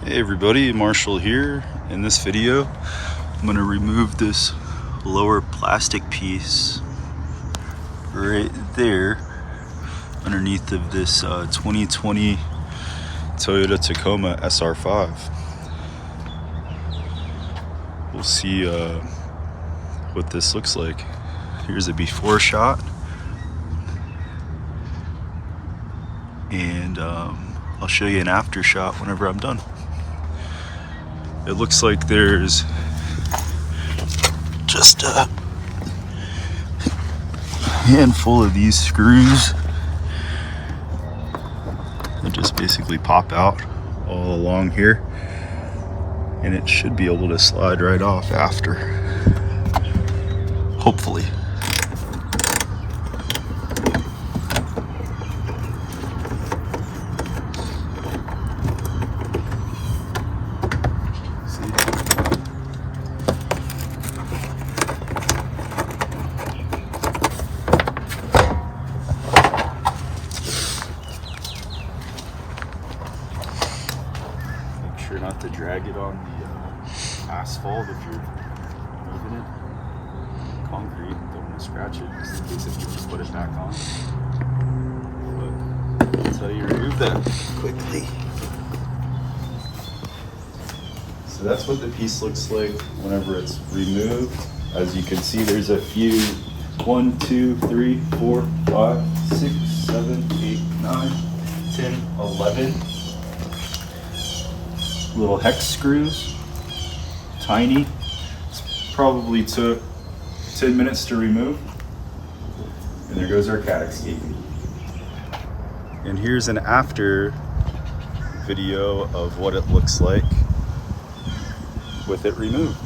Hey everybody, Marshall here. In this video, I'm going to remove this lower plastic piece right there underneath of this 2020 Toyota Tacoma SR5. We'll see what this looks like. Here's a before shot, and I'll show you an after shot whenever I'm done. It looks like there's just a handful of these screws that just basically pop out all along here, and it should be able to slide right off after, hopefully. Sure not to drag it on the asphalt if you're moving it. Concrete, don't want to scratch it just in case if you just put it back on. But that's how you remove that quickly. So that's what the piece looks like whenever it's removed. As you can see, there's a few 1, 2, 3, 4, 5, 6, 7, 8, 9, 10, 11 little hex screws, tiny. It's probably took 10 minutes to remove. And there goes our cat escaping. And here's an after video of what it looks like with it removed.